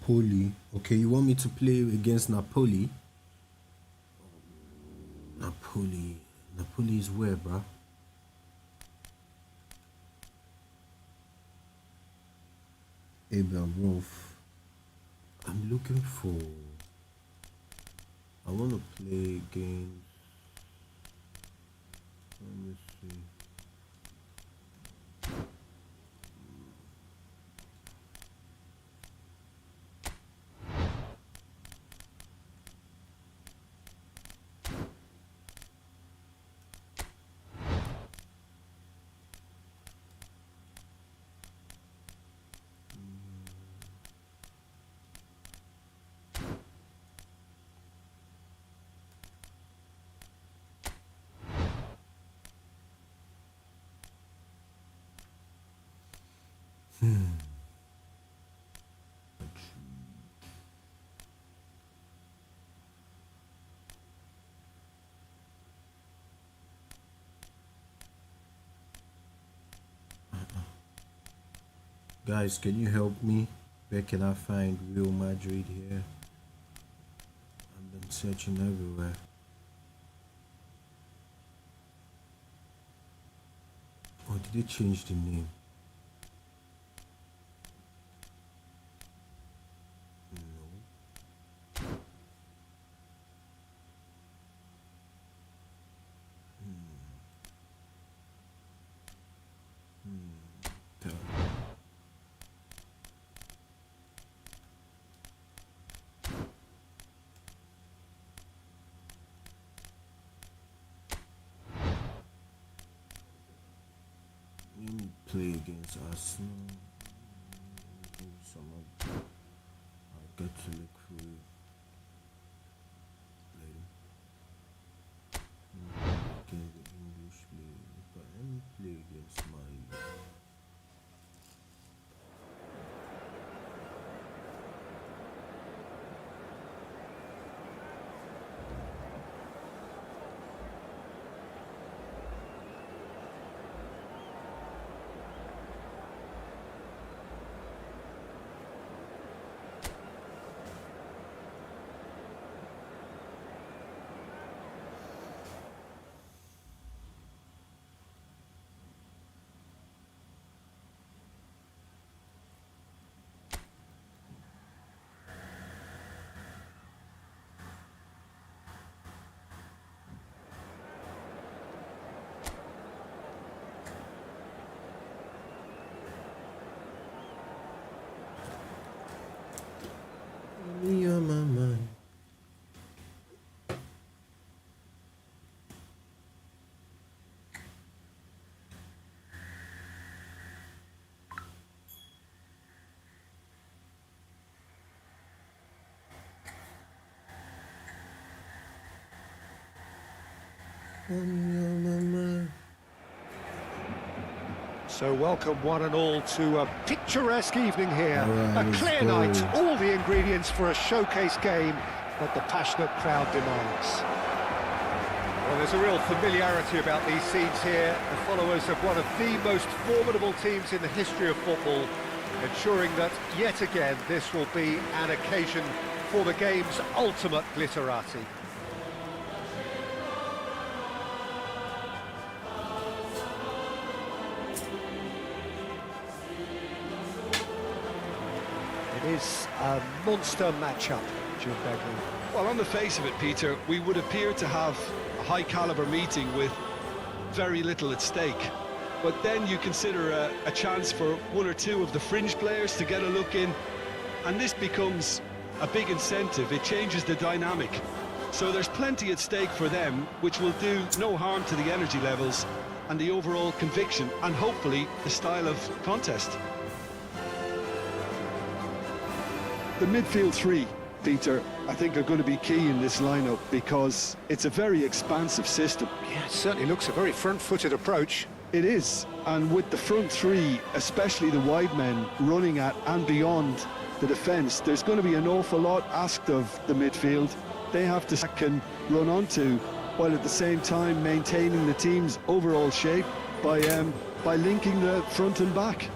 Napoli. Okay, you want me to play against Napoli? Napoli. Napoli is where, bruh? Abel Wolf. I'm looking for. I want to play against. Let me see. Guys, can you help me? Where can I find Real Madrid here? I've been searching everywhere. Or did they change the name? Let me play against Arsenal. I'll get to look through it later. Against the English league, but let me play against my. Me on my mind. So welcome one and all to a picturesque evening here. Right, a clear night, all the ingredients for a showcase game that the passionate crowd demands. Well, there's a real familiarity about these scenes here. The followers of one of the most formidable teams in the history of football, ensuring that yet again this will be an occasion for the game's ultimate glitterati. It is a monster matchup, Jim Begley. Well, on the face of it, Peter, we would appear to have a high-caliber meeting with very little at stake. But then you consider a chance for one or two of the fringe players to get a look in, and this becomes a big incentive. It changes the dynamic. So there's plenty at stake for them, which will do no harm to the energy levels and the overall conviction, and hopefully the style of contest. The midfield three, Peter, I think are going to be key in this lineup because it's a very expansive system. Yeah, it certainly looks a very front-footed approach. It is, and with the front three, especially the wide men, running at and beyond the defence, there's going to be an awful lot asked of the midfield. They have to can run onto, while at the same time maintaining the team's overall shape by linking the front and back.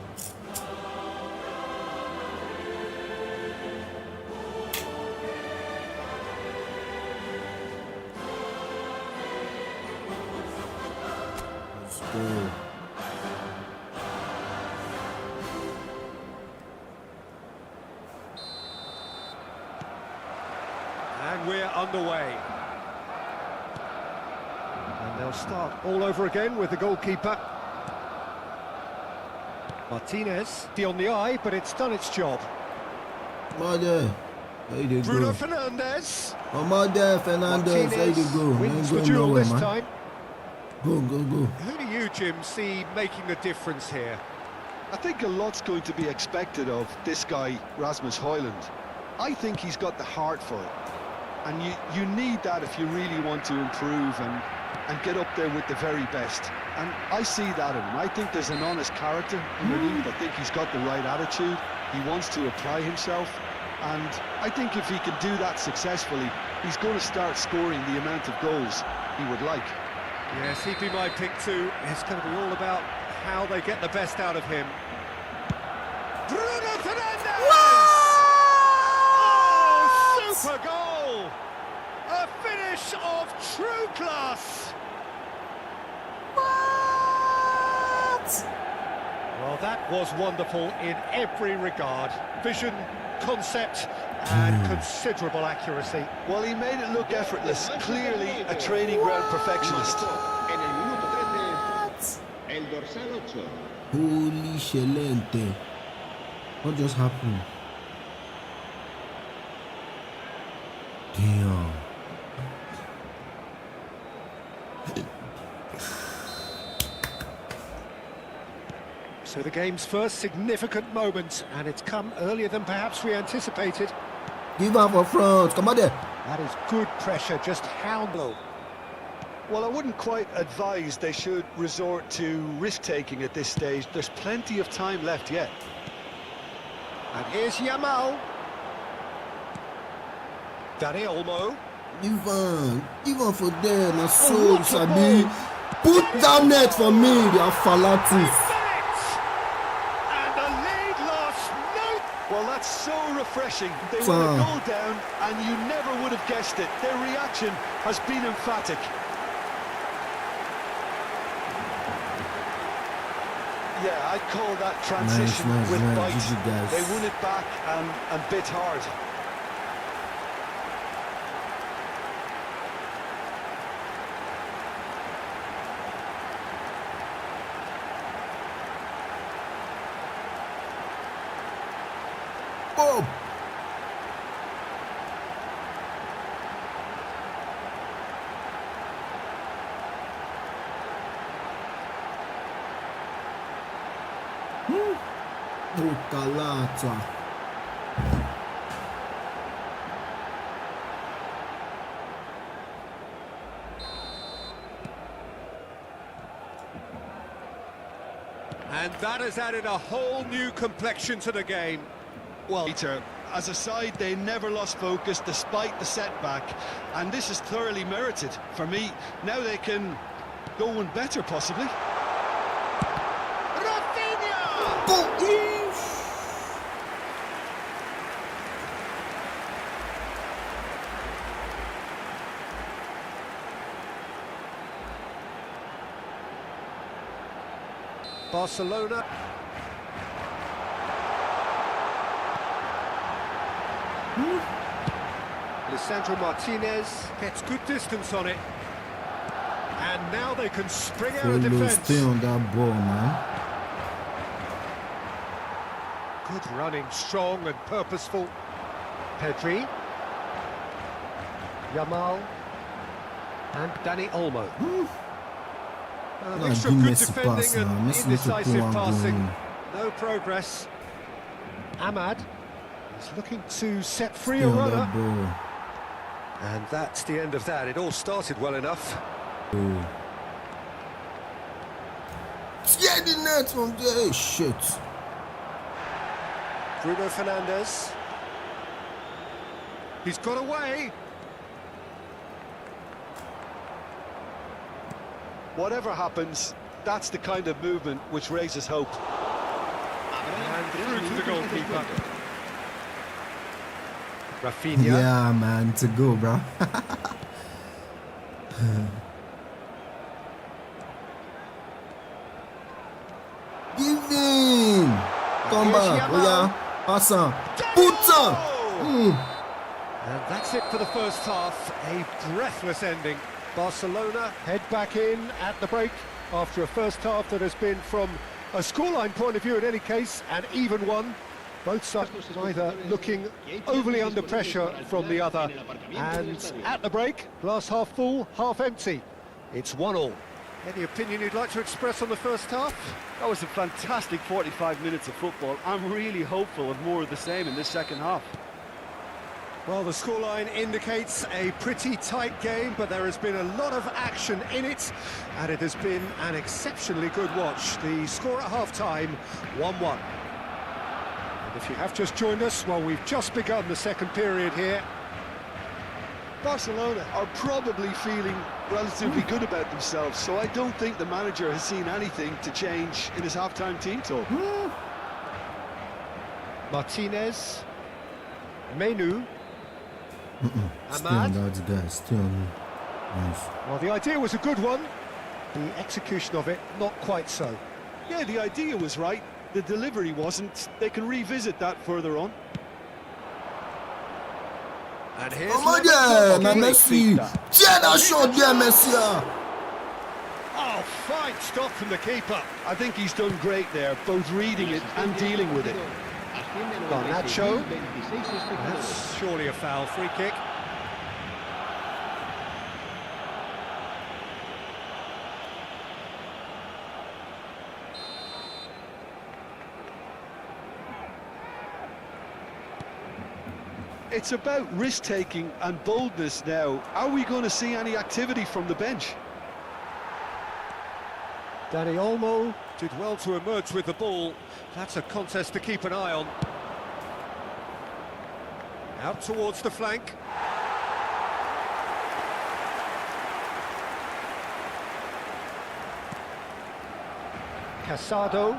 underway. And they'll start all over again with the goalkeeper. Martinez, on the eye, but it's done its job. Mother, there you Bruno go. Fernandes. Oh, Mother Fernandez, there you go. You Wins ain't the going duel nowhere, this man. time. Go, go, go. Who do you, Jim, see making the difference here? I think a lot's going to be expected of this guy, Rasmus Højlund. I think he's got the heart for it. And you need that if you really want to improve and get up there with the very best. And I see that in him. I think there's an honest character underneath. I think he's got the right attitude. He wants to apply himself. And I think if he can do that successfully, he's going to start scoring the amount of goals he would like. Yes, he'd be my pick too. It's going to be all about how they get the best out of him. Bruno Fernandes! Oh, super goal! A finish of true class! Well, that was wonderful in every regard. Vision, concept, and considerable accuracy. Well, he made it look effortless. Clearly a training ground perfectionist. Holy shelente. What just happened? Damn. So the game's first significant moment, and it's come earlier than perhaps we anticipated. Give up for France. Come on there. That is good pressure, just how low. Well, I wouldn't quite advise they should resort to risk-taking at this stage. There's plenty of time left yet. And here's Yamal. Dani Olmo. Even for them, my soul, what a Sabi. ball. Put that net for me, they are falatus. And the lead lost no... Well, that's so refreshing. They were a goal down, and you never would have guessed it. Their reaction has been emphatic. Yeah, I'd call that transition Nice, with nice. bite. GG, guys. They won it back and bit hard. Oh. Bucalata. And that has added a whole new complexion to the game. Well, Peter, as a side, they never lost focus despite the setback, and this is thoroughly merited. For me, now they can go one better, possibly. Barcelona. Lisandro Martinez gets good distance on it. And now they can spring out of defence. Stay on that ball, man. Good running, strong and purposeful. Pedri. Yamal. And Dani Olmo. A mixture of good defending and indecisive passing. No progress. Ahmad is looking to set free a runner. And that's the end of that. It all started well enough. Yeah, the net from there. Shit. Bruno Fernandes. He's got away. Whatever happens, that's the kind of movement which raises hope. And through to the goalkeeper. Rafinha. Yeah, man, to go, bro. Give him. Come back. Oh, yeah. Pass on. Put on. And that's it for the first half, a breathless ending. Barcelona head back in at the break after a first half that has been, from a scoreline point of view in any case, an even one. Both sides either looking overly under pressure from the other, and at the break, glass half full, half empty. It's 1-1. Any opinion you'd like to express on the first half? That was a fantastic 45 minutes of football. I'm really hopeful of more of the same in this second half. Well, the scoreline indicates a pretty tight game, but there has been a lot of action in it, and it has been an exceptionally good watch. The score at half-time, 1-1. And if you have just joined us, well, we've just begun the second period here. Barcelona are probably feeling relatively good about themselves, so I don't think the manager has seen anything to change in his half-time team talk. Martinez, Menu, Stay on that guy, stay on me. Nice. well, the idea was a good one. The execution of it, not quite so. Yeah, the idea was right, the delivery wasn't. They can revisit that further on. And here's Oh my God, Lewandowski. Messi! Tiens la chaude bien, Messi! Oh, fine stop from the keeper. I think he's done great there, both reading it and dealing with it. Garnacho. That's surely a foul. Free kick. It's about risk-taking and boldness now. Are we going to see any activity from the bench? Dani Olmo did well to emerge with the ball. That's a contest to keep an eye on. Out towards the flank. Casado.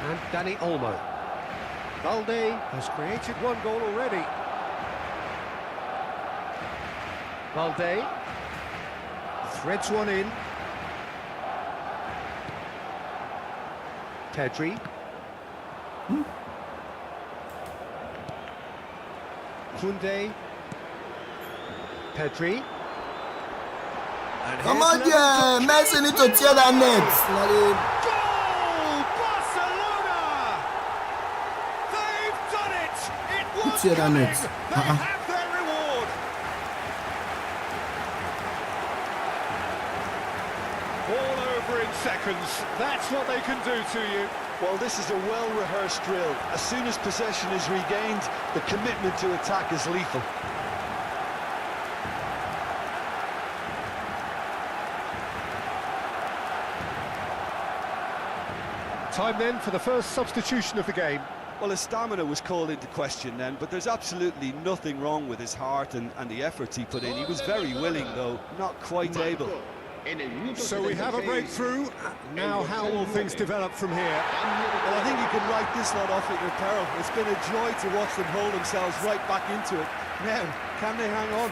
And Dani Olmo. Valde has created one goal already. Valde threads one in. Pedri. Koundé. Pedri. And Come here's on, yeah! Lewandowski. Messi need to tear that net! Goal! Barcelona! They've done it! It was tear that coming! net? They have their reward! All over in seconds. That's what they can do to you. Well, this is a well-rehearsed drill. As soon as possession is regained, the commitment to attack is lethal. Time then for the first substitution of the game. Well, his stamina was called into question then, but there's absolutely nothing wrong with his heart and the efforts he put in. He was very willing, though, not quite able. So we have a breakthrough. Now how will things develop from here? Well, I think you can write this lot off at your peril. It's been a joy to watch them hold themselves right back into it. Now, can they hang on?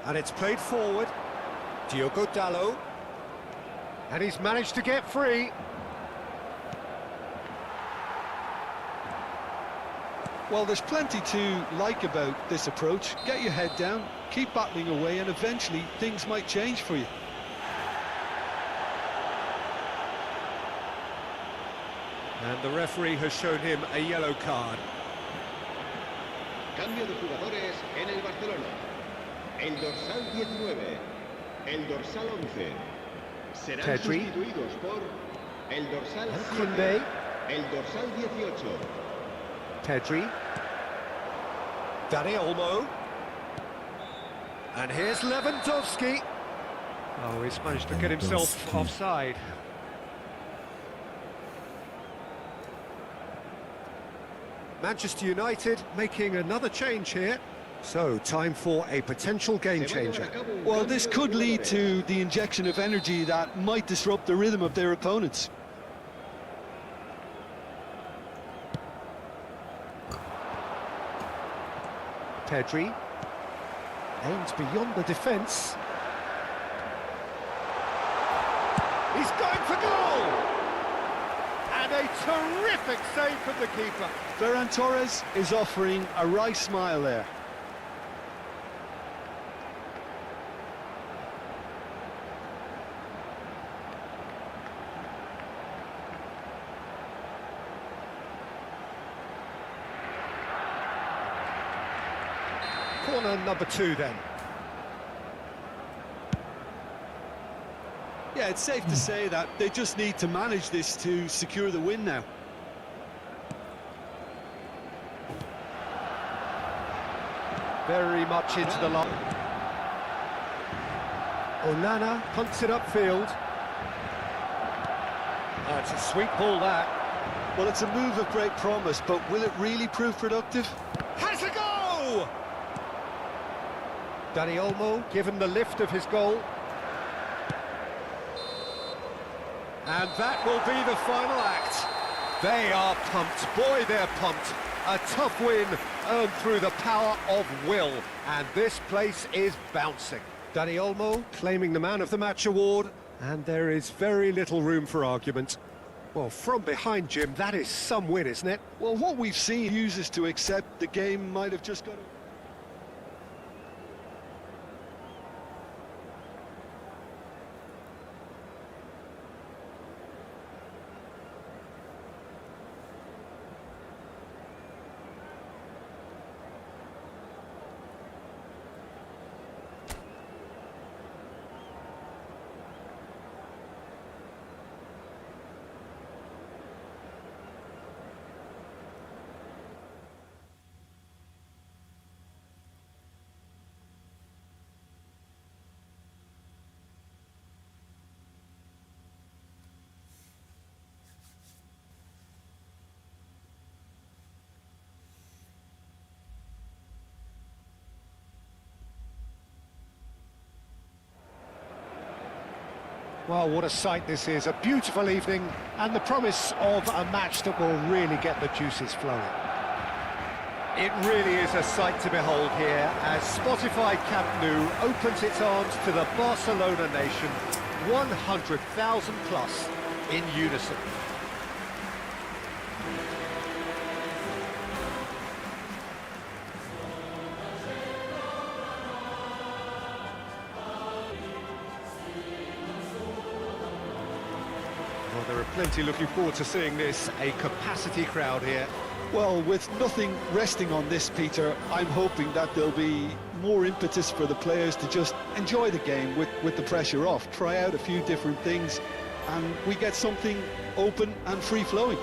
And it's played forward. Diogo Dalot. And he's managed to get free. Well, there's plenty to like about this approach. Get your head down, keep battling away, and eventually things might change for you. And the referee has shown him a yellow card. Cambio de jugadores en el Barcelona. El dorsal 19, el dorsal 11 serán Pedri. sustituidos por el dorsal And 7, Koundé. el dorsal 18. Pedri. Dani Olmo. And here's Lewandowski. Oh, he's managed to get himself Lewandowski. Manchester United making another change here. So, time for a potential game changer. Well, this could lead to the injection of energy that might disrupt the rhythm of their opponents. Pedri aims beyond the defence. He's going for goal! And a terrific save from the keeper. Ferran Torres is offering a wry smile there. Corner number 2 then. Yeah, it's safe to say that they just need to manage this to secure the win now. Very much into the line. Onana punts it upfield. Oh, it's a sweet ball, that. Well, it's a move of great promise, but will it really prove productive? Has a go! Dani Olmo given the lift of his goal. And that will be the final act. They are pumped. Boy, they're pumped. A tough win earned through the power of will. And this place is bouncing. Dani Olmo claiming the Man of the Match award. And there is very little room for argument. Well, from behind, Jim, that is some win, isn't it? Well, what we've seen uses to accept the game might have just got... Well, what a sight this is. A beautiful evening and the promise of a match that will really get the juices flowing. It really is a sight to behold here as Spotify Camp Nou opens its arms to the Barcelona nation, 100,000 plus in unison. Well, there are plenty looking forward to seeing this, a capacity crowd here. Well, with nothing resting on this, Peter, I'm hoping that there'll be more impetus for the players to just enjoy the game with the pressure off, try out a few different things, and we get something open and free-flowing.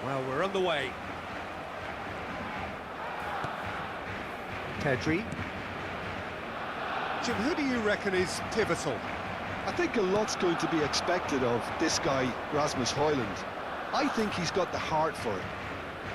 Well, we're on the way. Pedri. Jim, who do you reckon is pivotal? I think a lot's going to be expected of this guy, Rasmus Højlund. I think he's got the heart for it.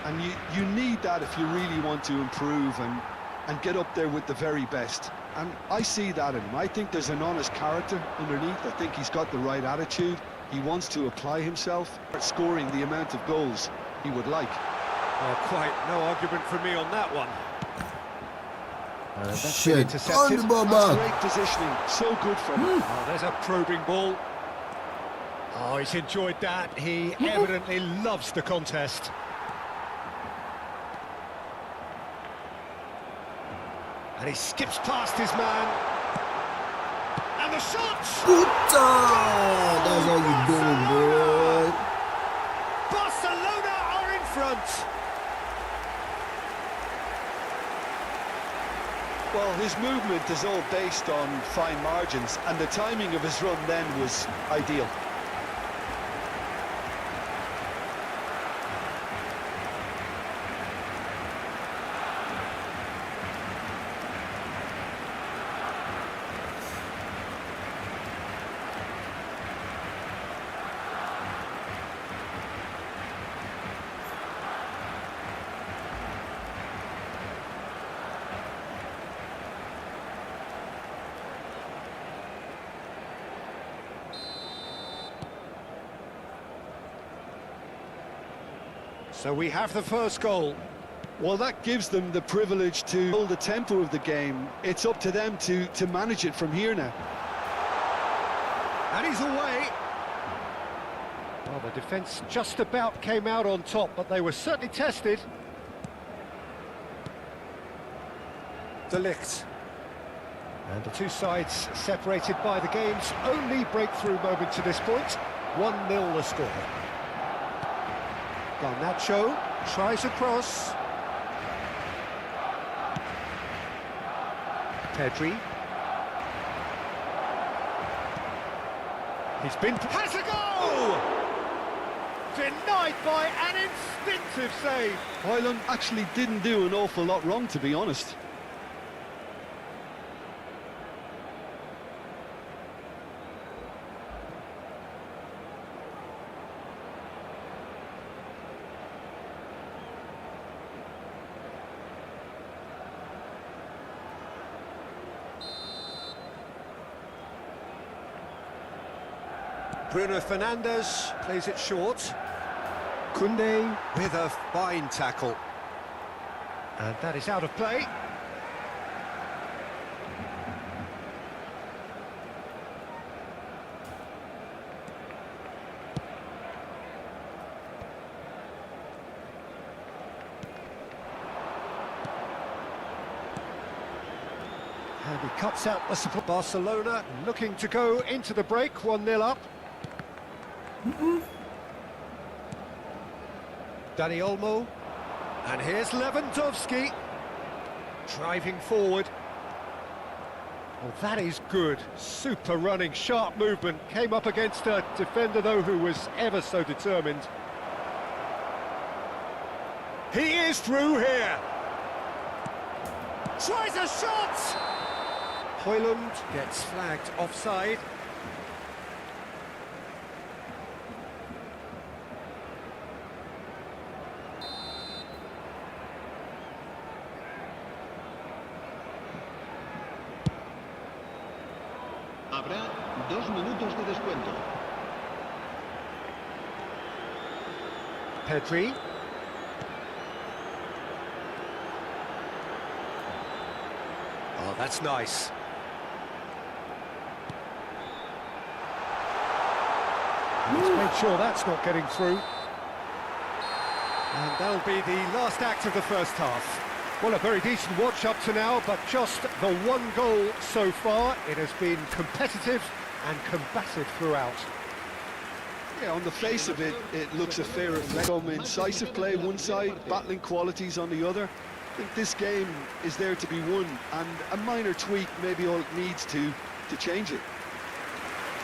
And you need that if you really want to improve and get up there with the very best. And I see that in him. I think there's an honest character underneath. I think he's got the right attitude. He wants to apply himself, scoring the amount of goals he would like. Oh, quite no argument from me on that one. Shit, on the ball That's back. great positioning, so good from him. Oh, there's a probing ball. Oh, he's enjoyed that. He evidently loves the contest. And he skips past his man. And the shot! Puta! That's how you doing, boy. Barcelona are in front. Well, his movement is all based on fine margins, and the timing of his run then was ideal. So we have the first goal. Well, that gives them the privilege to hold the tempo of the game. It's up to them to manage it from here now. And he's away. Well, the defence just about came out on top, but they were certainly tested. De Ligt. And the two sides separated by the game's only breakthrough moment to this point. 1-0 the score. Garnacho tries a cross. Pedri. He's been... has a goal! Denied by an instinctive save. Højlund actually didn't do an awful lot wrong, to be honest. Bruno Fernandes plays it short. Koundé with a fine tackle. And that is out of play. And he cuts out the support. Barcelona looking to go into the break, 1-0 up. Dani Olmo, and here's Lewandowski, driving forward. Well, that is good, super running, sharp movement, came up against a defender though who was ever so determined. He is through here, tries a shot! Højlund gets flagged offside. Habrá 2 minutos de descuento. Pedri. Oh, that's nice. Let's make sure that's not getting through. And that'll be the last act of the first half. Well, a very decent watch up to now, but just the one goal so far. It has been competitive and combative throughout. Yeah, on the face of it, it looks a fair reflection. Some incisive play one side, battling qualities on the other. I think this game is there to be won, and a minor tweak may be all it needs to change it.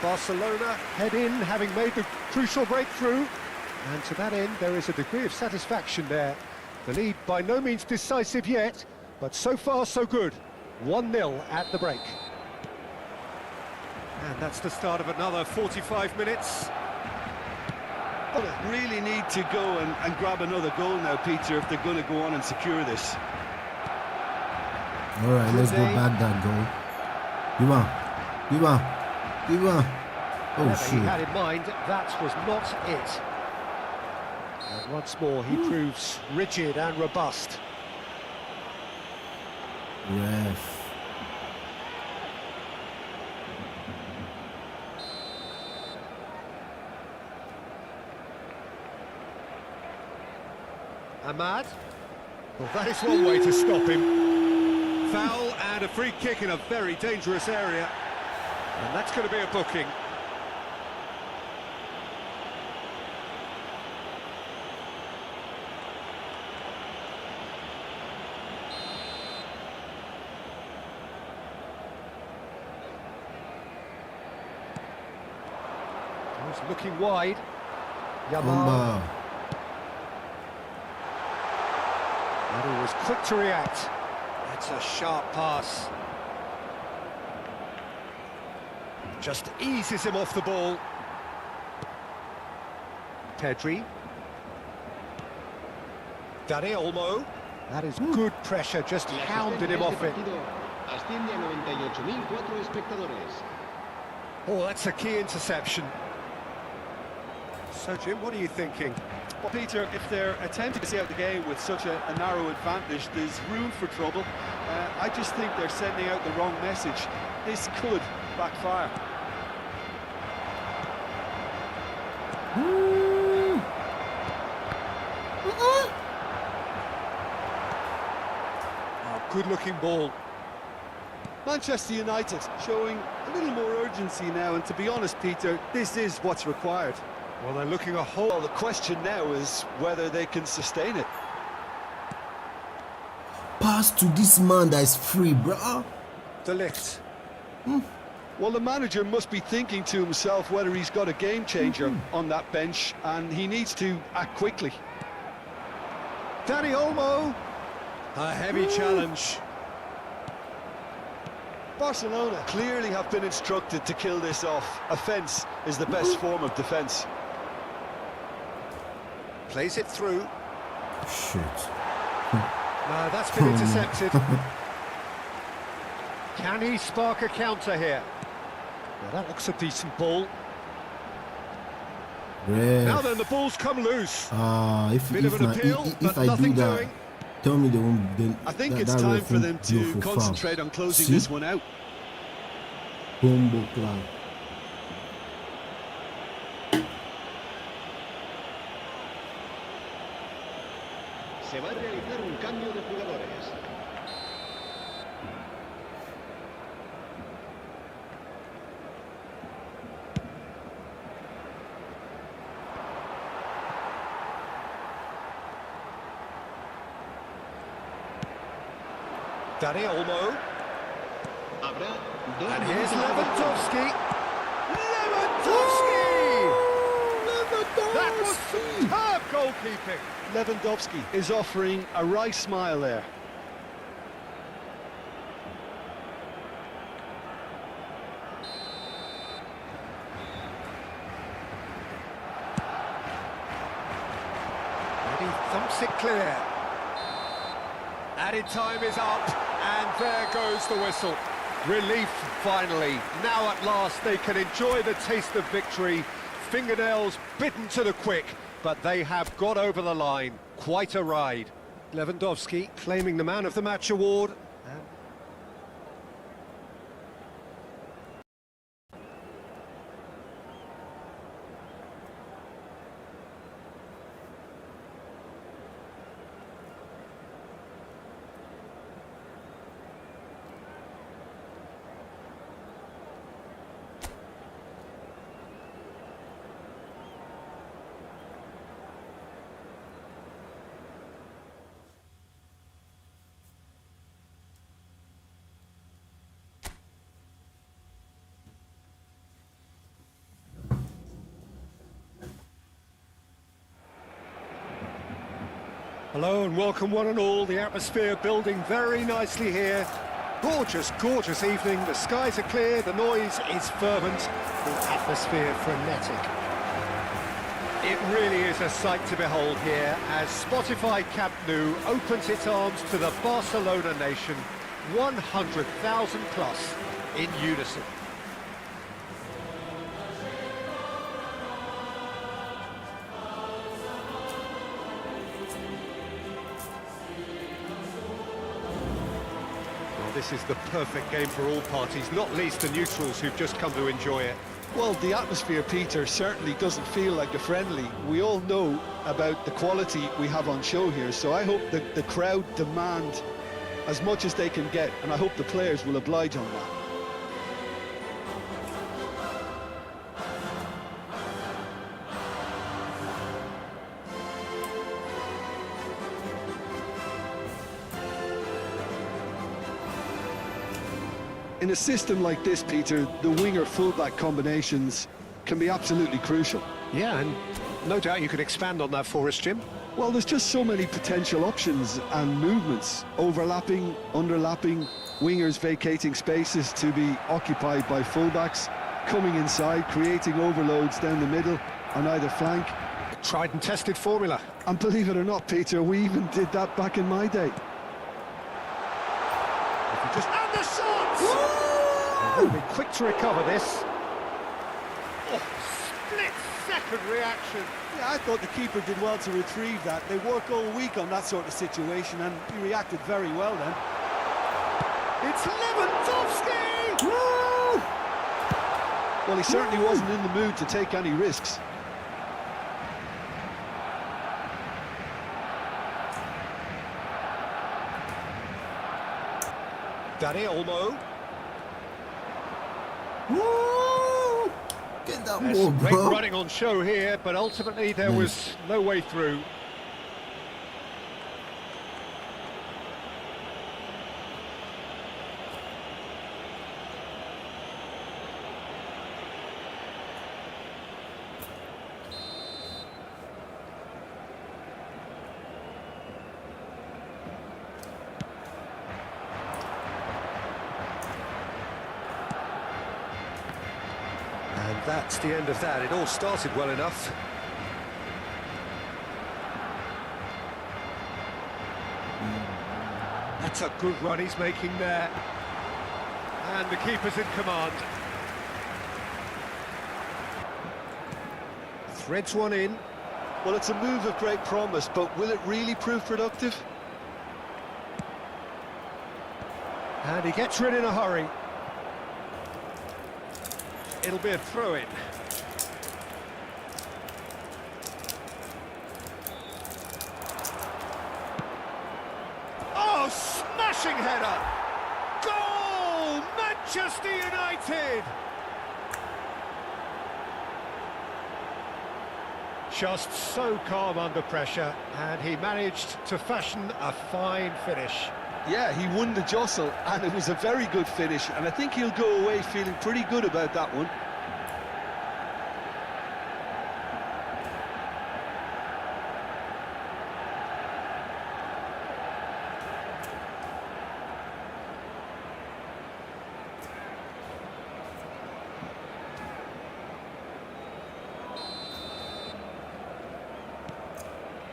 Barcelona head in, having made the crucial breakthrough. And to that end, there is a degree of satisfaction there. The lead by no means decisive yet, but so far so good. 1-0 at the break. And that's the start of another 45 minutes. Well, they really need to go and grab another goal now, Peter, if they're going to go on and secure this. All right, let's go back that goal. Oh, Whatever shit. he had in mind, that was not it. And once more, he proves rigid and robust. Ref. Ahmad. Well, that is one way to stop him. Foul and a free kick in a very dangerous area. And that's going to be a booking. Just looking wide. Yamal. Bomba. And he was quick to react. That's a sharp pass. Just eases him off the ball. Pedri. Dani Olmo. That is good pressure, just hounded him off it. Asciende a 98.004 espectadores. Oh, that's a key interception. So, Jim, what are you thinking? Well, Peter, if they're attempting to see out the game with such a narrow advantage, there's room for trouble. I just think they're sending out the wrong message. This could backfire. Good-looking ball. Manchester United showing a little more urgency now, and to be honest, Peter, this is what's required. Well, they're looking a whole... Well, the question now is whether they can sustain it. Pass to this man that is free, bro. The lift. Well, the manager must be thinking to himself whether he's got a game changer on that bench, and he needs to act quickly. Dani Olmo. A heavy challenge. Barcelona clearly have been instructed to kill this off. Offence is the best form of defence. Plays it through. Shit. No, that's been intercepted. Can he spark a counter here? Well, that looks a decent ball. Ref. Now then, the ball's come loose. If Bit of an appeal, if but I do nothing that, doing. tell me they won't. I think it's time for them to concentrate on closing this one out. Bombo claro. Se va a realizar un cambio de jugadores. Dani Olmo. Habrá dos And here's minutos de Lewandowski. Lewandowski! That was superb goalkeeping. Lewandowski is offering a wry smile there. And he thumps it clear. Added time is up, and there goes the whistle. Relief, finally. Now at last they can enjoy the taste of victory. Fingernails bitten to the quick, but they have got over the line. Quite a ride. Lewandowski claiming the Man of the Match award. Hello and welcome one and all. The atmosphere building very nicely here. Gorgeous, gorgeous evening. The skies are clear, the noise is fervent, the atmosphere frenetic. It really is a sight to behold here as Spotify Camp Nou opens its arms to the Barcelona nation, 100,000 plus in unison. This is the perfect game for all parties, not least the neutrals who've just come to enjoy it. Well, the atmosphere, Peter, certainly doesn't feel like a friendly. We all know about the quality we have on show here, so I hope that the crowd demand as much as they can get, and I hope the players will oblige on that. In a system like this, Peter, the winger-fullback combinations can be absolutely crucial. Yeah, and no doubt you could expand on that for us, Jim. Well, there's just so many potential options and movements, overlapping, underlapping, wingers vacating spaces to be occupied by fullbacks, coming inside, creating overloads down the middle on either flank. Tried and tested formula. And believe it or not, Peter, we even did that back in my day. And the shot! They'll be quick to recover this. Oh, split-second reaction. Yeah, I thought the keeper did well to retrieve that. They work all week on that sort of situation, and he reacted very well then. It's Lewandowski! Woo! Well, he certainly wasn't in the mood to take any risks. Dani Olmo. Woo! Get that There's ball, great bro. running on show here, but ultimately there was no way through. And that's the end of that. It all started well enough. That's a good run he's making there. And the keeper's in command. Threads one in. Well, it's a move of great promise, but will it really prove productive? And he gets rid in a hurry. It'll be a throw-in. Oh, smashing header! Goal! Manchester United! Just so calm under pressure, and he managed to fashion a fine finish. Yeah, he won the jostle, and it was a very good finish, and I think he'll go away feeling pretty good about that one.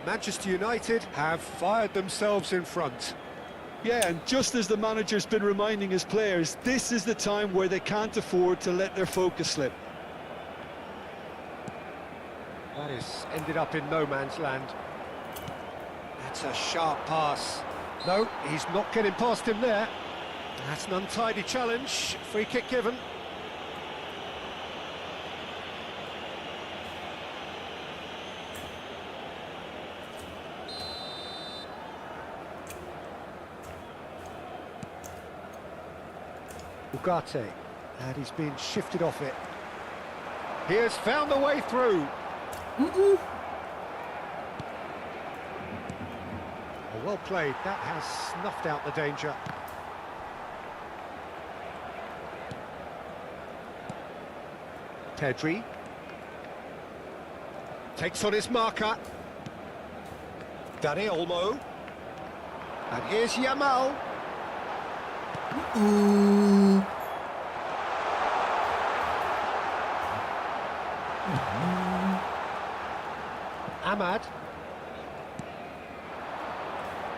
Manchester United have fired themselves in front. Yeah, and just as the manager's been reminding his players, this is the time where they can't afford to let their focus slip. That is ended up in no man's land. That's a sharp pass. No, he's not getting past him there. That's an untidy challenge. Free kick given. Ugarte, and he's been shifted off it. He has found a way through. Oh, well played. That has snuffed out the danger. Pedri takes on his marker. Dani Olmo. And here's Yamal. Ahmad.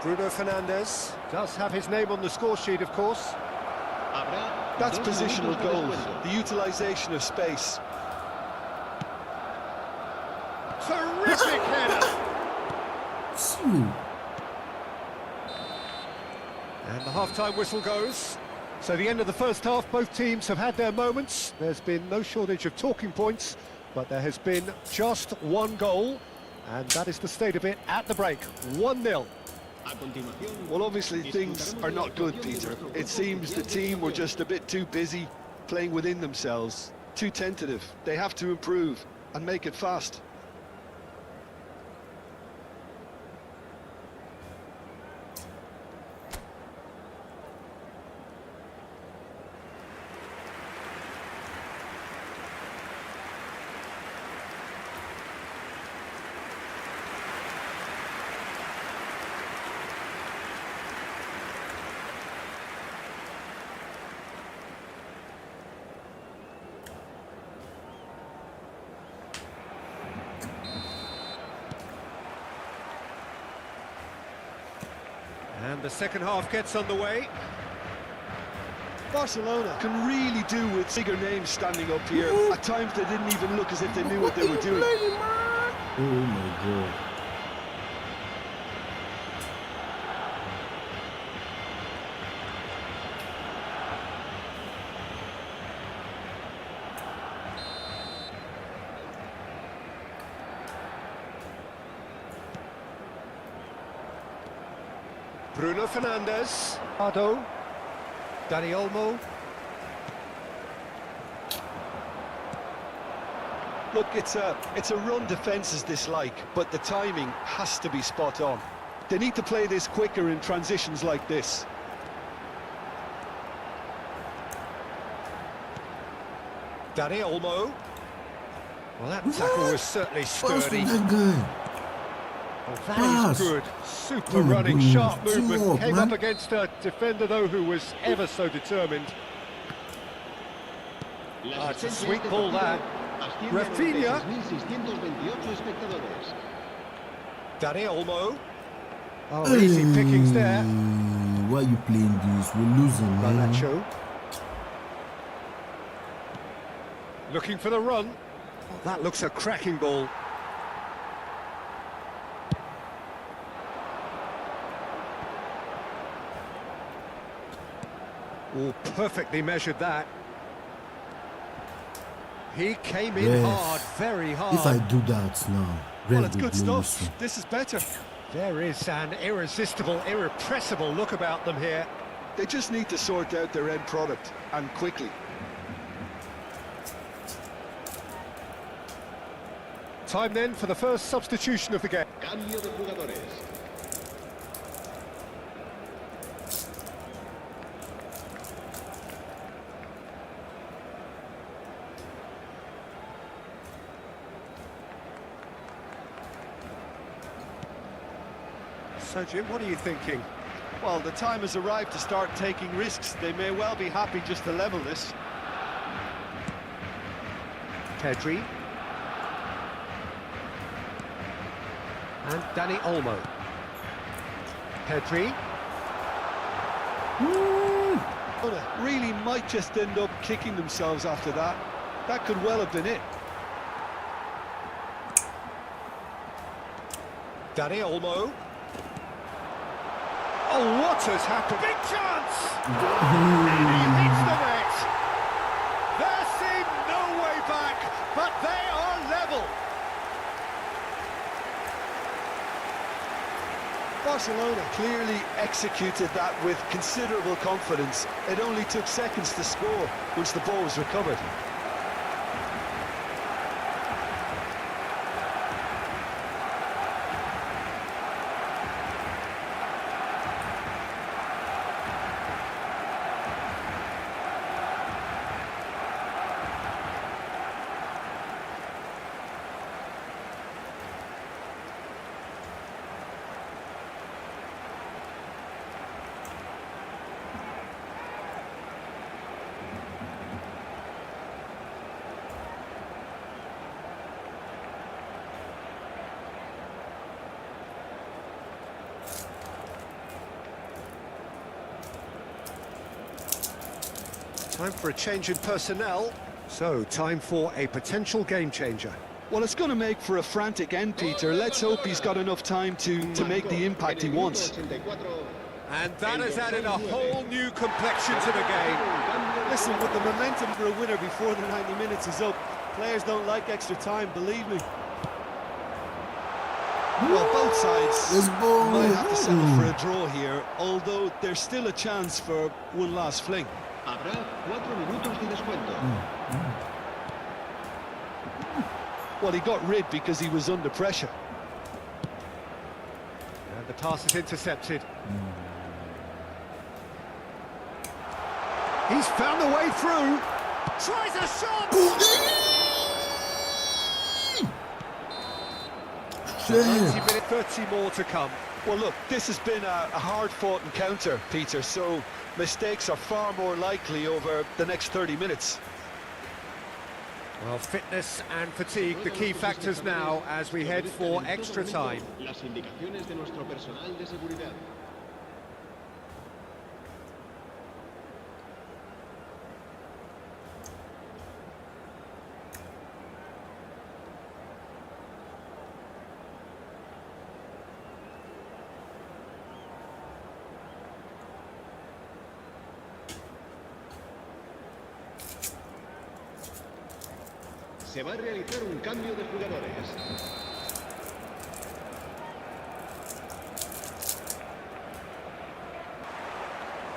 Bruno Fernandes does have his name on the score sheet, of course. That's positional goals, the utilisation of space. Terrific header! And the half-time whistle goes. So the end of the first half, both teams have had their moments. There's been no shortage of talking points, but there has been just one goal, and that is the state of it at the break. 1-0. Well, obviously things are not good, Peter. It seems the team were just a bit too busy playing within themselves, too tentative. They have to improve and make it fast. And the second half gets underway. Barcelona can really do with bigger names standing up here. At times they didn't even look as if they knew what they were doing. Oh my god. Bruno Fernandes. Pardo. Dani Olmo. Look, it's a run defences dislike, but the timing has to be spot on. They need to play this quicker in transitions like this. Dani Olmo. Well, that tackle was certainly Pass sturdy. to that guy. Oh, that Pass. is good. Super Oh my running, goodness. sharp movement. Teamwork, Came man. up against a defender, though, who was ever so determined. It's a sweet ball, that. Rafinha. Dani Olmo. Oh, easy pickings there. Why are you playing this? We're losing, man. Garnacho. Looking for the run. Oh, that looks a cracking ball. Oh, perfectly measured that. He came in Yes. hard, very hard. If I do that now, Well, Red it's will good blow stuff. us. This is better. There is an irresistible, irrepressible look about them here. They just need to sort out their end product, and quickly. Time then for the first substitution of the game. Cambio de jugadores. So, Jim, what are you thinking? Well, the time has arrived to start taking risks. They may well be happy just to level this. Pedri. And Dani Olmo. Pedri. Really might just end up kicking themselves after that. That could well have been it. Dani Olmo. Oh, what has happened? Big chance! And he hits the net. There seemed no way back, but they are level. Barcelona clearly executed that with considerable confidence. It only took seconds to score once the ball was recovered. Time for a change in personnel. So, time for a potential game changer. Well, it's going to make for a frantic end, Peter. Let's hope he's got enough time to make the impact he wants. And that has added a whole new complexion to the game. Listen, with the momentum for a winner before the 90 minutes is up, players don't like extra time, believe me. Well, both sides Let's go. might have to settle for a draw here, although there's still a chance for one last fling. Habrá 4 minutos de descuento. Well, he got rid because he was under pressure. And the pass is intercepted. He's found a way through. Tries a shot. 90 minutes, 30 more to come. Well, look, this has been a hard-fought encounter, Peter, so mistakes are far more likely over the next 30 minutes. Well, fitness and fatigue, the key factors now as we head for extra time. Las indicaciones de nuestro personal de seguridad. Se va a realizar un cambio de jugadores.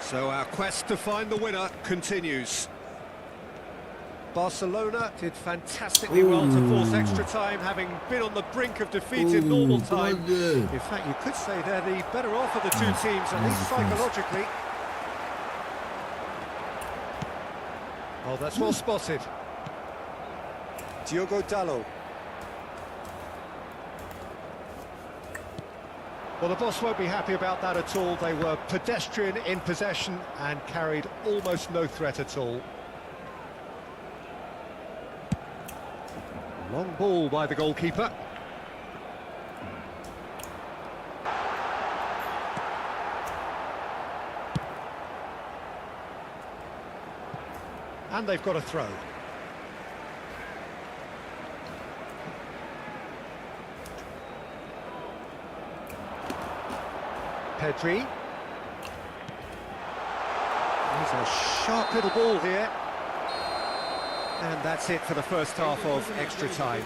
So our quest to find the winner continues. Barcelona did fantastically well to force extra time, having been on the brink of defeat in normal time. In fact, you could say they're the better off of the two teams, at least psychologically. Oh, that's well spotted. Diogo Dalot. Well, the boss won't be happy about that at all. They were pedestrian in possession and carried almost no threat at all. Long ball by the goalkeeper. And they've got a throw. Pedri. There's a sharp little ball here. And that's it for the first half of extra time.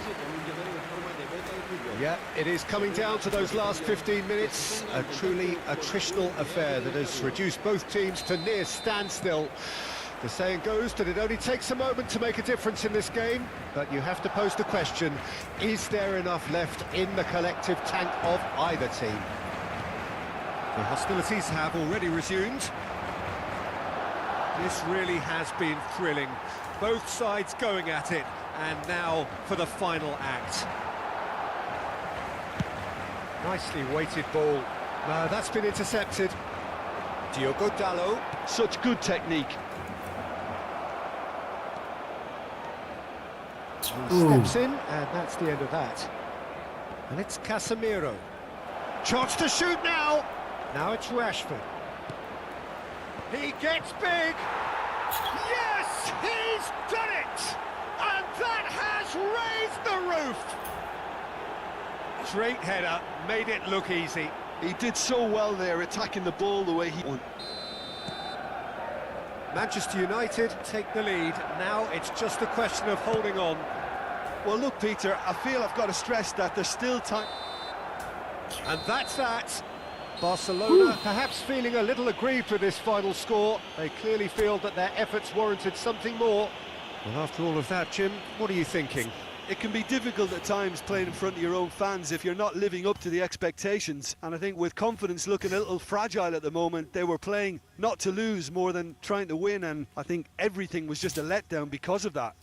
Yeah, it is coming down to those last 15 minutes. A truly attritional affair that has reduced both teams to near standstill. The saying goes that it only takes a moment to make a difference in this game, but you have to pose the question, is there enough left in the collective tank of either team? The hostilities have already resumed. This really has been thrilling. Both sides going at it, and now for the final act. Nicely weighted ball. No, that's been intercepted. Diogo Dalot. Such good technique. He steps in, and that's the end of that. And it's Casemiro. Chance to shoot now. Now it's Rashford. He gets big. Yes, he's done it! And that has raised the roof! Straight header, made it look easy. He did so well there, attacking the ball the way he won. Manchester United take the lead. Now it's just a question of holding on. Well, look, Peter, I feel I've got to stress that there's still time. And that's that. Barcelona perhaps feeling a little aggrieved with this final score. They clearly feel that their efforts warranted something more. Well, after all of that, Jim, what are you thinking? It can be difficult at times playing in front of your own fans if you're not living up to the expectations. And I think with confidence looking a little fragile at the moment, they were playing not to lose more than trying to win. And I think everything was just a letdown because of that.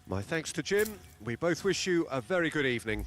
My thanks to Jim. We both wish you a very good evening.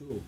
So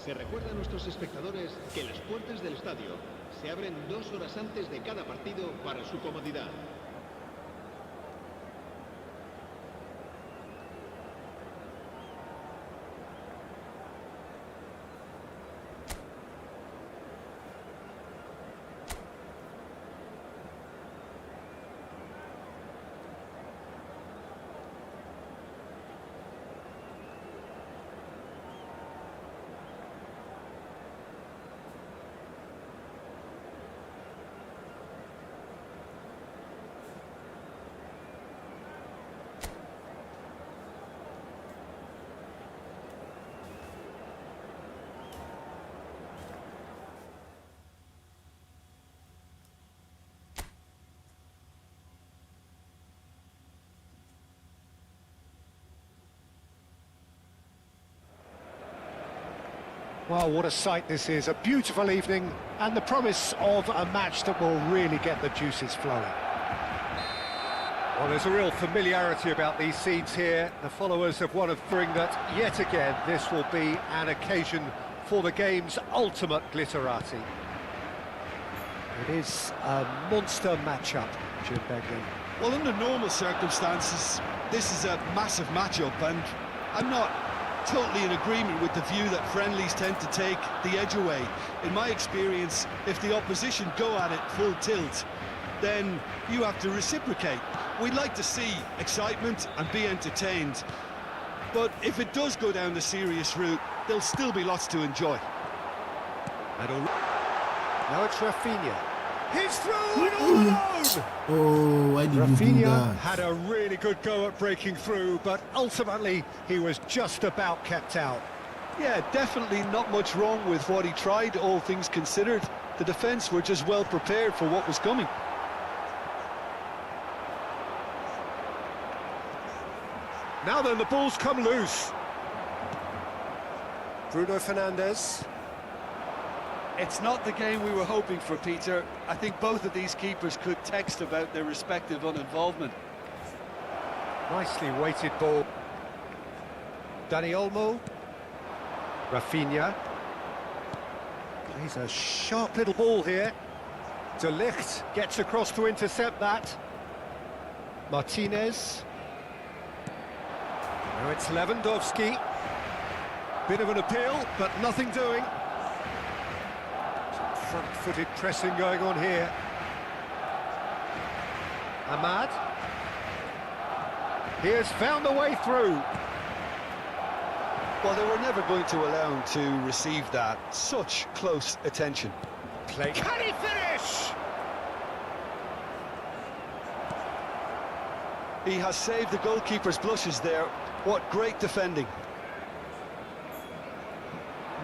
Se recuerda a nuestros espectadores que las puertas del estadio se abren 2 horas antes de cada partido para su comodidad. Well, what a sight this is. A beautiful evening and the promise of a match that will really get the juices flowing. Well, there's a real familiarity about these scenes here. The followers of one of throwing that, yet again, this will be an occasion for the game's ultimate glitterati. It is a monster matchup, Jim Beglin. Well, under normal circumstances, this is a massive matchup, and I'm not totally in agreement with the view that friendlies tend to take the edge away. In my experience, if the opposition go at it full tilt, then you have to reciprocate. We'd like to see excitement and be entertained, but if it does go down the serious route, there'll still be lots to enjoy. Now it's Rafinha. He's through and all alone! Oh, why did you do Rafinha that? had a really good go at breaking through, but ultimately he was just about kept out. Yeah, definitely not much wrong with what he tried, all things considered. The defence were just well prepared for what was coming. Now then, the ball's come loose. Bruno Fernandes. It's not the game we were hoping for, Peter. I think both of these keepers could text about their respective uninvolvement. Nicely weighted ball. Dani Olmo. Rafinha. He's a sharp little ball here. De Ligt gets across to intercept that. Martinez. Now it's Lewandowski. Bit of an appeal, but nothing doing. Front-footed pressing going on here. Ahmad. He has found a way through. Well, they were never going to allow him to receive that. Such close attention. Play. Can he finish? He has saved the goalkeeper's blushes there. What great defending.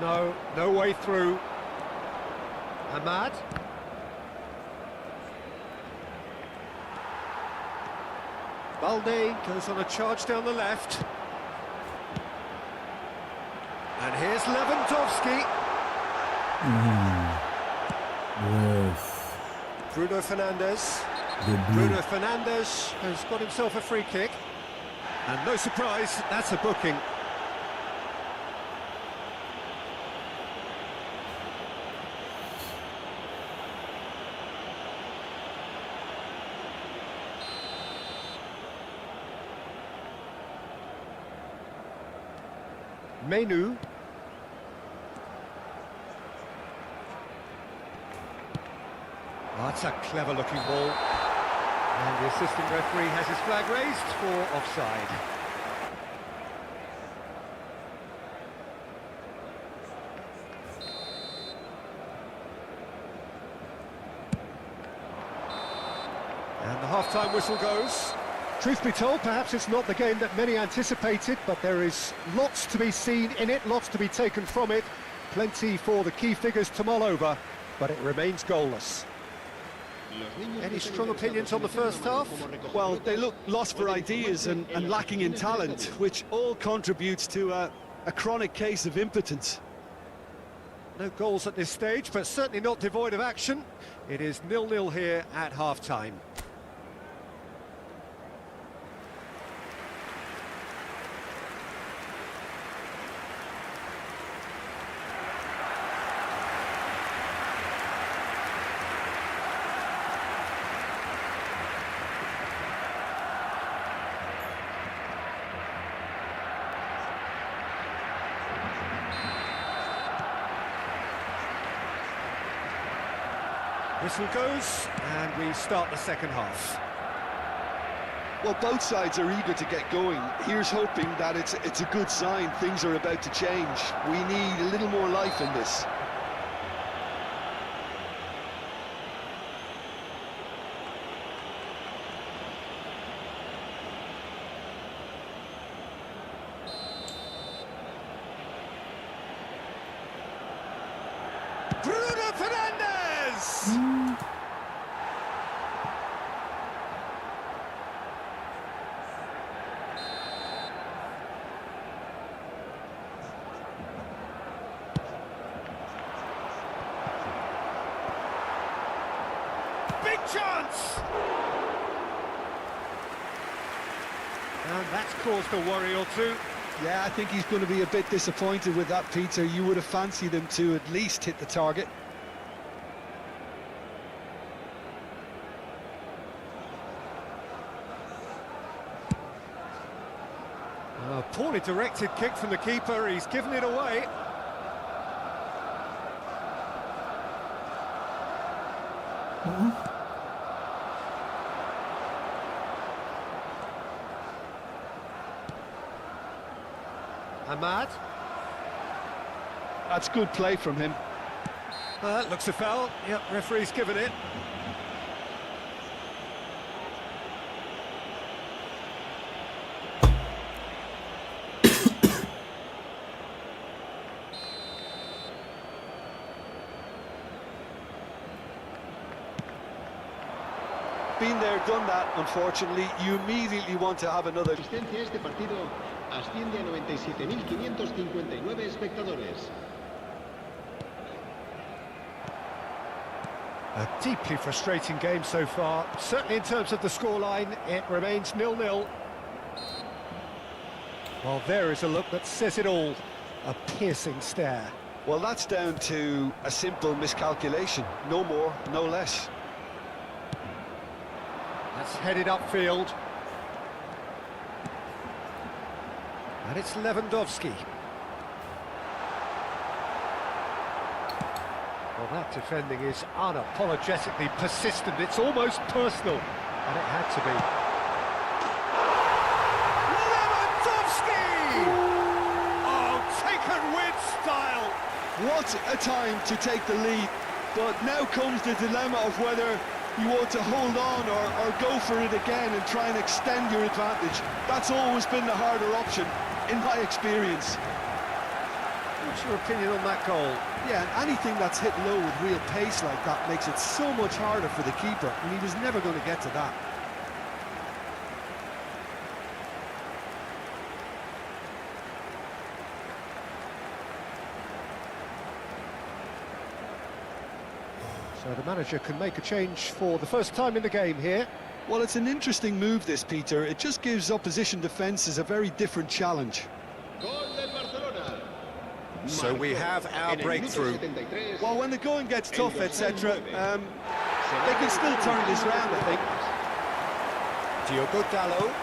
No way through. Ahmad. Balde goes on a charge down the left. And here's Lewandowski. Yes. Bruno Fernandes. Bruno Fernandes has got himself a free kick. And no surprise, that's a booking. Menu. Oh, that's a clever looking ball. And the assistant referee has his flag raised for offside. And the half-time whistle goes. Truth be told, perhaps it's not the game that many anticipated, but there is lots to be seen in it, lots to be taken from it. Plenty for the key figures to mull over, but it remains goalless. Any strong opinions on the first half? Well, they look lost for ideas and lacking in talent, which all contributes to a chronic case of impotence. No goals at this stage, but certainly not devoid of action. It is 0-0 here at half-time. Whistle goes, and we start the second half. Well, both sides are eager to get going. Here's hoping that it's a good sign. Things are about to change. We need a little more life in this. Bruno Fernandes! Big chance! And that's caused a worry or two. Yeah, I think he's going to be a bit disappointed with that, Peter. You would have fancied him to at least hit the target. A poorly directed kick from the keeper, he's given it away. Ahmad. That's good play from him. Looks a foul. Yep, referee's given it. Been there, done that, unfortunately. You immediately want to have another. Asistencia a este partido asciende a 97.559 espectadores. A deeply frustrating game so far. Certainly in terms of the scoreline, it remains 0-0. Well, there is a look that says it all. A piercing stare. Well, that's down to a simple miscalculation. No more, no less. That's headed upfield. And it's Lewandowski. Well, that defending is unapologetically persistent. It's almost personal. And it had to be. Lewandowski! Oh, taken with style. What a time to take the lead. But now comes the dilemma of whether you want to hold on or go for it again and try and extend your advantage. That's always been the harder option, in my experience. What's your opinion on that goal? Yeah, and anything that's hit low with real pace like that makes it so much harder for the keeper, and he was never going to get to that. So the manager can make a change for the first time in the game here. Well, it's an interesting move, this, Peter. It just gives opposition defences a very different challenge. Gol del Barcelona. So we have our breakthrough. Well, when the going gets tough, etc., they can still turn this round, I think. Diogo Dalot.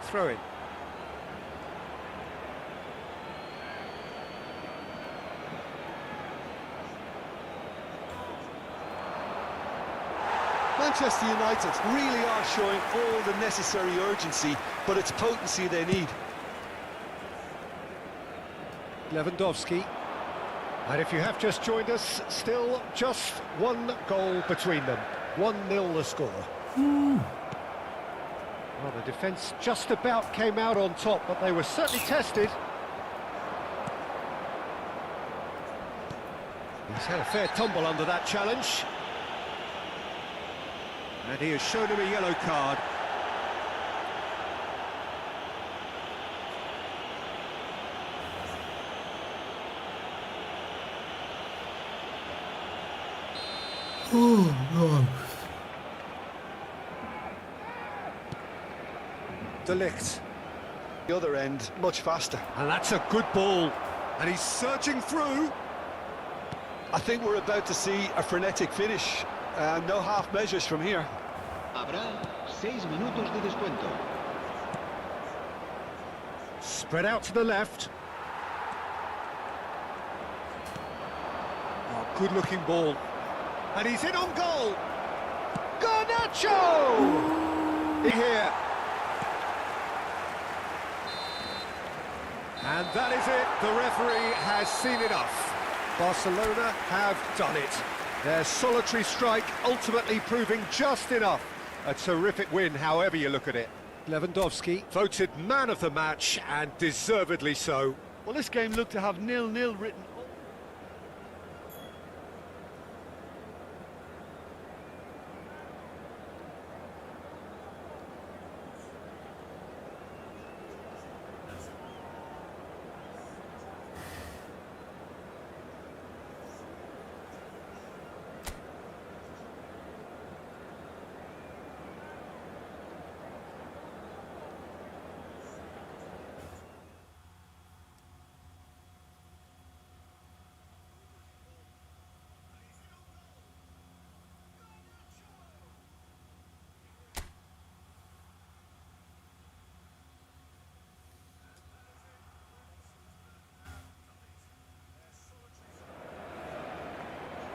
Throw in. Manchester United really are showing all the necessary urgency, but it's potency they need. Lewandowski. And if you have just joined us, still just one goal between them. 1-0 the score. Well, the defence just about came out on top, but they were certainly tested. He's had a fair tumble under that challenge. And he has shown him a yellow card. Oh, God. De Ligt. The other end, much faster. And that's a good ball. And he's searching through. I think we're about to see a frenetic finish. No half measures from here. Habrá 6 minutos de descuento. Spread out to the left. Oh, good-looking ball. And he's in on goal. Garnacho! Here. And that is it. The referee has seen enough. Barcelona have done it. Their solitary strike ultimately proving just enough. A terrific win, however you look at it. Lewandowski voted man of the match, and deservedly so. Well, this game looked to have 0-0 written.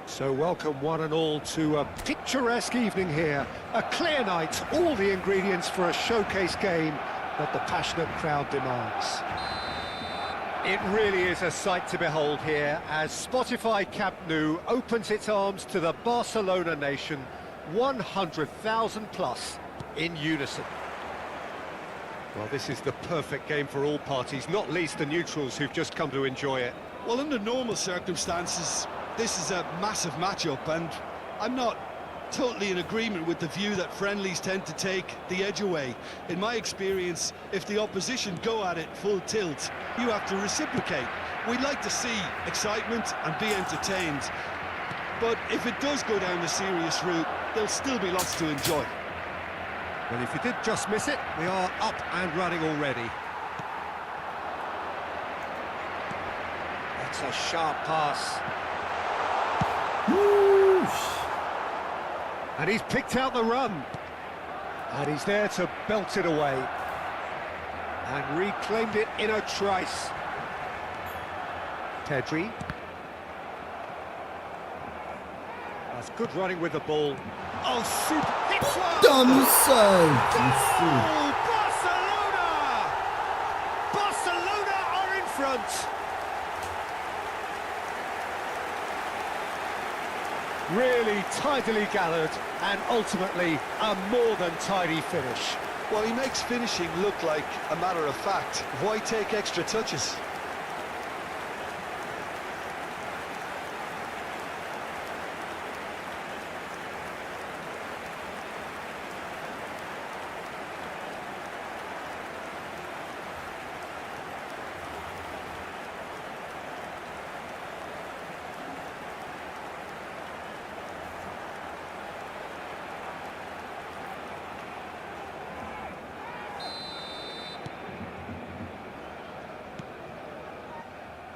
So welcome one and all to a picturesque evening here. A clear night, all the ingredients for a showcase game that the passionate crowd demands. It really is a sight to behold here as Spotify Camp Nou opens its arms to the Barcelona nation, 100,000 plus in unison. Well, this is the perfect game for all parties, not least the neutrals who've just come to enjoy it. Well, under normal circumstances, this is a massive matchup, and I'm not totally in agreement with the view that friendlies tend to take the edge away. In my experience, if the opposition go at it full tilt, you have to reciprocate. We'd like to see excitement and be entertained, but if it does go down the serious route, there'll still be lots to enjoy. Well, if you did just miss it, we are up and running already. That's a sharp pass. And he's picked out the run. And he's there to belt it away. And reclaimed it in a trice. Pedri. That's good running with the ball. Oh, super hits one! Dumb son! Oh, Barcelona! Barcelona are in front. Really tidily gathered, and ultimately a more than tidy finish. Well, he makes finishing look like a matter of fact. Why take extra touches?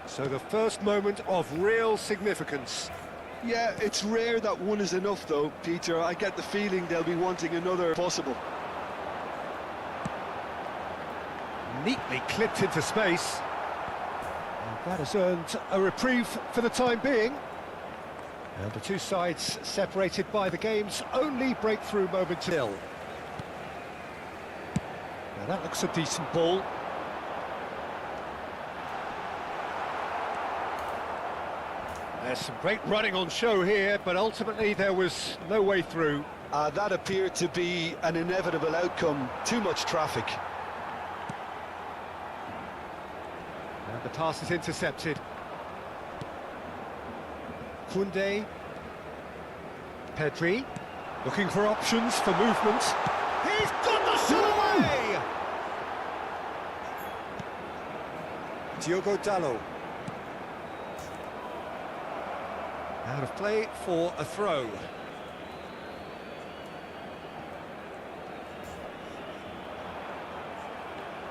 So the first moment of real significance. Yeah, it's rare that one is enough though, Peter. I get the feeling they'll be wanting another possible. Neatly clipped into space. And that has earned a reprieve for the time being. And the two sides separated by the game's only breakthrough moment till. Now that looks a decent ball. There's some great running on show here, but ultimately there was no way through. That appeared to be an inevitable outcome. Too much traffic. And the pass is intercepted. Koundé. Pedri. Looking for options for movement. He's got the shot away! Diogo Dalot. Out of play for a throw.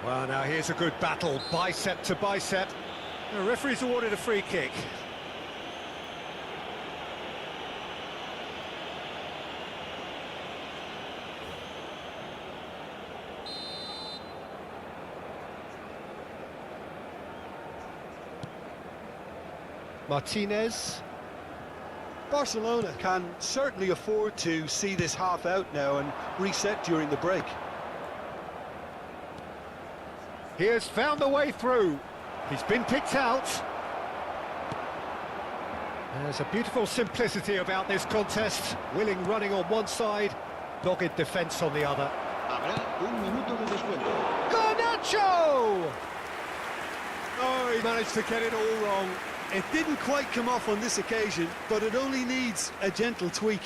Well, now here's a good battle, bicep to bicep. The referee's awarded a free kick. Martinez. Barcelona can certainly afford to see this half out now and reset during the break. He has found the way through. He's been picked out. There's a beautiful simplicity about this contest. Willing running on one side, dogged defence on the other. Habrá un minuto de descuento. Garnacho! Oh, he managed to get it all wrong. It didn't quite come off on this occasion, but it only needs a gentle tweak.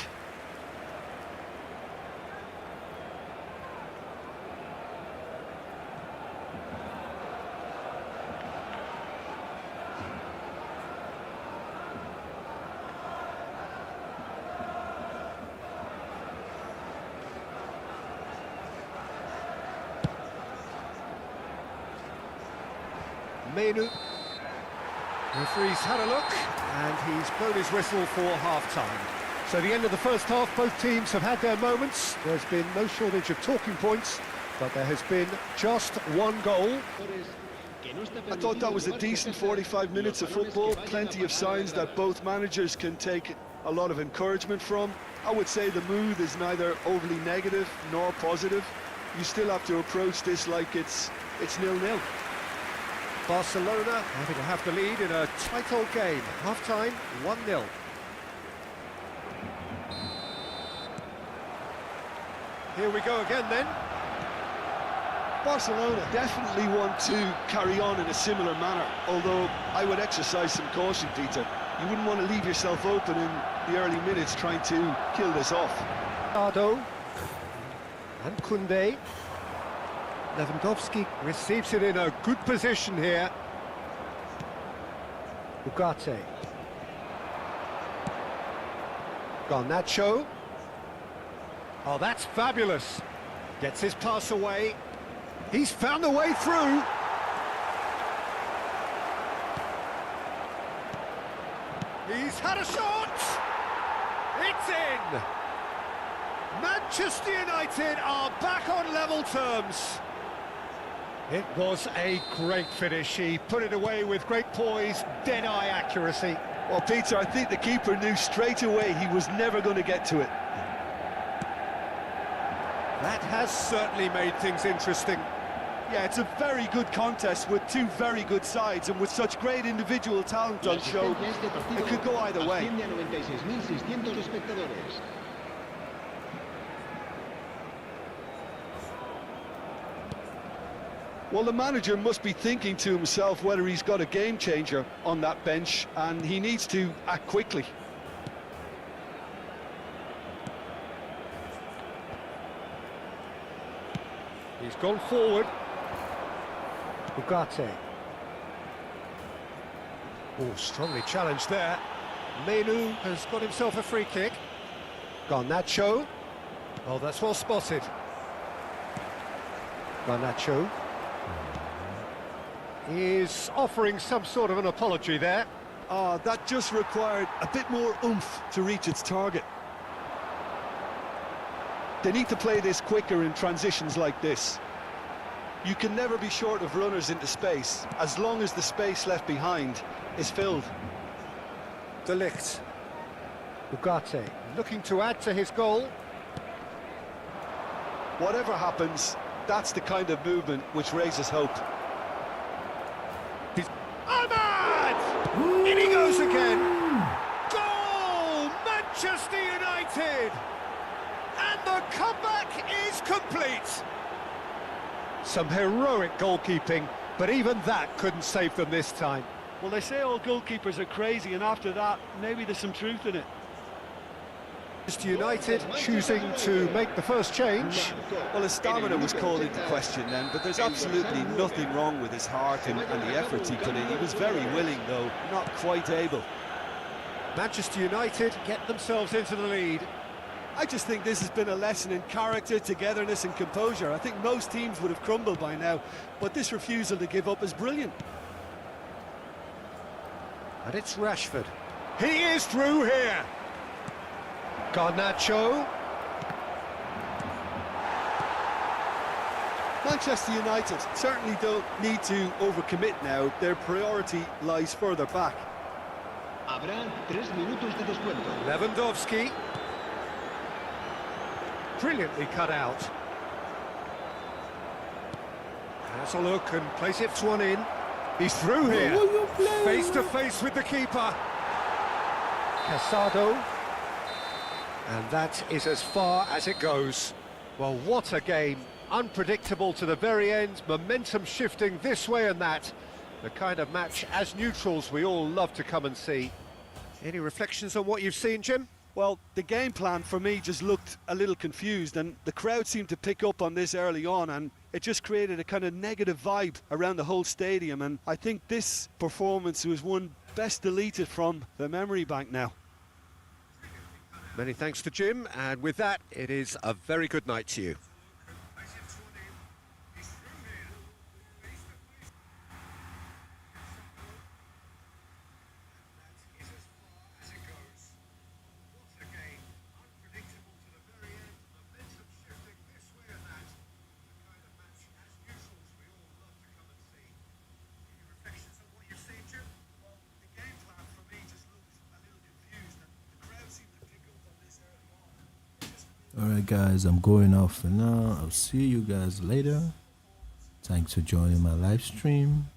Menu. Referee's had a look, and he's blown his whistle for half-time. So the end of the first half, both teams have had their moments. There's been no shortage of talking points, but there has been just one goal. I thought that was a decent 45 minutes of football, plenty of signs that both managers can take a lot of encouragement from. I would say the mood is neither overly negative nor positive. You still have to approach this like it's 0-0. Barcelona having to have the lead in a tight old game. Half-time, 1-0. Here we go again then. Barcelona definitely want to carry on in a similar manner, although I would exercise some caution, Peter. You wouldn't want to leave yourself open in the early minutes trying to kill this off. Ardo and Koundé. Lewandowski receives it in a good position here. Ugarte. Garnacho. Oh, that's fabulous. Gets his pass away. He's found a way through. He's had a shot. It's in. Manchester United are back on level terms. It was a great finish. He put it away with great poise, dead-eye accuracy. Well, Peter, I think the keeper knew straight away he was never going to get to it. That has certainly made things interesting. Yeah, it's a very good contest with two very good sides, and with such great individual talent on show, it could go either way. Asciende a 96.600 espectadores. Well, the manager must be thinking to himself whether he's got a game changer on that bench, and he needs to act quickly. He's gone forward. Ugarte. Oh, strongly challenged there. Menu has got himself a free kick. Garnacho. Oh, that's well spotted. Garnacho is offering some sort of an apology there. That just required a bit more oomph to reach its target. They need to play this quicker in transitions like this. You can never be short of runners into space, as long as the space left behind is filled. De Ligt. Ugarte looking to add to his goal. Whatever happens, that's the kind of movement which raises hope. Ahmad! In he goes again. Goal! Manchester United! And the comeback is complete. Some heroic goalkeeping, but even that couldn't save them this time. Well, they say all goalkeepers are crazy, and after that, maybe there's some truth in it. Manchester United choosing to make the first change. Well, his stamina was called into question then, but there's absolutely nothing wrong with his heart and the efforts he put in. He was very willing, though, not quite able. Manchester United get themselves into the lead. I just think this has been a lesson in character, togetherness and composure. I think most teams would have crumbled by now, but this refusal to give up is brilliant. And it's Rashford. He is through here. Garnacho. Manchester United certainly don't need to overcommit now. Their priority lies further back. Habrá 3 minutos de descuento. Lewandowski. Brilliantly cut out. Has a look and plays it one in. He's through here. Face to face with the keeper. Casado. And that is as far as it goes. Well, what a game. Unpredictable to the very end. Momentum shifting this way and that. The kind of match, as neutrals, we all love to come and see. Any reflections on what you've seen, Jim? Well, the game plan for me just looked a little confused, and the crowd seemed to pick up on this early on, and it just created a kind of negative vibe around the whole stadium, and I think this performance was one best deleted from the memory bank now. Many thanks to Jim, and with that, it is a very good night to you. Alright guys, I'm going off for now. I'll see you guys later. Thanks for joining my live stream.